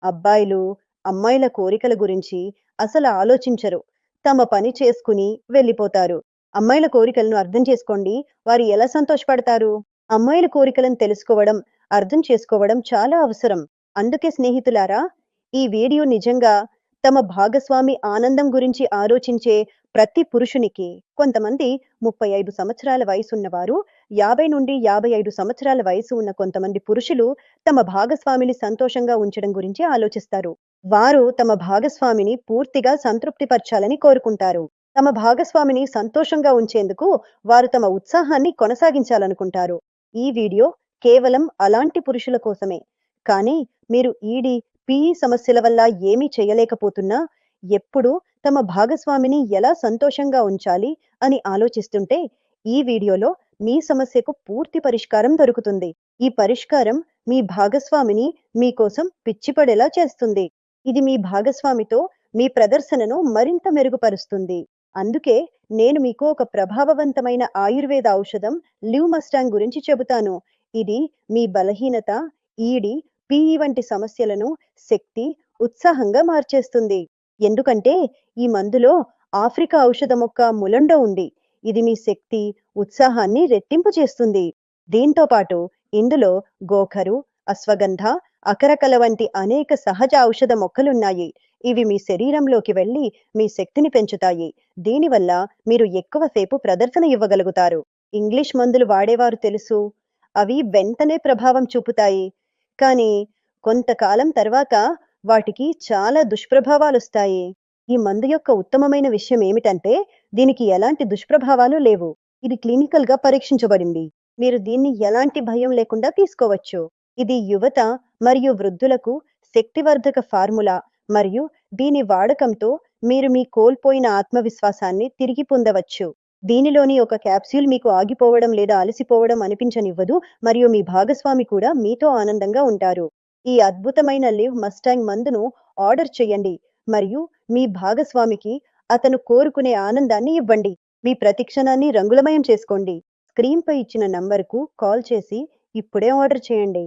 అబ్బాయిలు, అమ్మాయిల కోరికల గురించి అసలు ఆలోచించరు. తమ పని చేసుకుని వెళ్ళిపోతారు. అమ్మాయిల కోరికలను అర్థం చేసుకోండి. వారు ఎలా సంతోషపడతారు? అమ్మాయిల కోరికలను తెలుసుకోవడం, అర్థం చేసుకోవడం చాలా అవసరం. అందుకే స్నేహితులారా, ఈ వీడియో నిజంగా తమ భాగస్వామి ఆనందం గురించి ఆలోచించే ప్రతి పురుషునికి కొంతమంది 35 సంవత్సరాల వయసున్నవారు, 50-55 సంవత్సరాల వయసు ఉన్న కొంతమంది పురుషులు తమ భాగస్వామిని సంతోషంగా ఉంచడం గురించి ఆలోచిస్తారు. వారు తమ భాగస్వామిని పూర్తిగా సంతృప్తిపరచాలని కోరుకుంటారు. తమ భాగస్వామిని సంతోషంగా ఉంచేందుకు వారు తమ ఉత్సాహాన్ని కొనసాగించాలనుకుంటారు. ఈ వీడియో కేవలం అలాంటి పురుషుల కోసమే. కానీ మీరు పీఈ సమస్యల వల్ల ఏమీ చేయలేకపోతున్నా, ఎప్పుడూ తమ భాగస్వామిని ఎలా సంతోషంగా ఉంచాలి అని ఆలోచిస్తుంటే, ఈ వీడియోలో మీ సమస్యకు పూర్తి పరిష్కారం దొరుకుతుంది. ఈ పరిష్కారం మీ భాగస్వామిని మీకోసం పిచ్చిపడేలా చేస్తుంది. ఇది మీ భాగస్వామితో మీ ప్రదర్శనను మరింత మెరుగుపరుస్తుంది. అందుకే నేను మీకు ఒక ప్రభావవంతమైన ఆయుర్వేద ఔషధం లివ్ మస్టాంగ్ గురించి చెబుతాను. ఇది మీ బలహీనత, ఈడి, పీఈ వంటి సమస్యలను శక్తి, ఉత్సాహంగా మార్చేస్తుంది. ఎందుకంటే ఈ మందులో ఆఫ్రికా ఔషధ మొక్క ములండో ఉంది. ఇది మీ శక్తి, ఉత్సాహాన్ని రెట్టింపు చేస్తుంది. దీంతో పాటు ఇందులో గోఖరు, అశ్వగంధ, అకరకల వంటి అనేక సహజ ఔషధ మొక్కలున్నాయి. ఇవి మీ శరీరంలోకి వెళ్లి మీ శక్తిని పెంచుతాయి. దీనివల్ల మీరు ఎక్కువ సేపు ప్రదర్శన ఇవ్వగలుగుతారు. ఇంగ్లీష్ మందులు వాడేవారు తెలుసు. అవి వెంటనే ప్రభావం చూపుతాయి. కానీ కొంతకాలం తర్వాత వాటికి చాలా దుష్ప్రభావాలొస్తాయి. ఈ మందు యొక్క ఉత్తమమైన విషయం ఏమిటంటే, దీనికి ఎలాంటి దుష్ప్రభావాలు లేవు. ఇది క్లినికల్‌గా పరీక్షించబడింది. మీరు దీన్ని ఎలాంటి భయం లేకుండా తీసుకోవచ్చు. ఇది యువత మరియు వృద్ధులకు శక్తివర్ధక ఫార్ములా మరియు దీని వాడకంతో మీరు మీ కోల్పోయిన ఆత్మవిశ్వాసాన్ని తిరిగి పొందవచ్చు. దీనిలోని ఒక క్యాప్సూల్ మీకు ఆగిపోవడం లేదా అలసిపోవడం అనిపించనివ్వదు మరియు మీ భాగస్వామి కూడా మీతో ఆనందంగా ఉంటారు. ఈ అద్భుతమైన లివ్ మస్టాంగ్ మందును ఆర్డర్ చేయండి మరియు మీ భాగస్వామికి అతను కోరుకునే ఆనందాన్ని ఇవ్వండి. మీ ప్రతి క్షణాన్ని రంగులమయం చేసుకోండి. స్క్రీన్‌పై ఇచ్చిన నంబర్‌కు కాల్ చేసి ఇప్పుడే ఆర్డర్ చేయండి.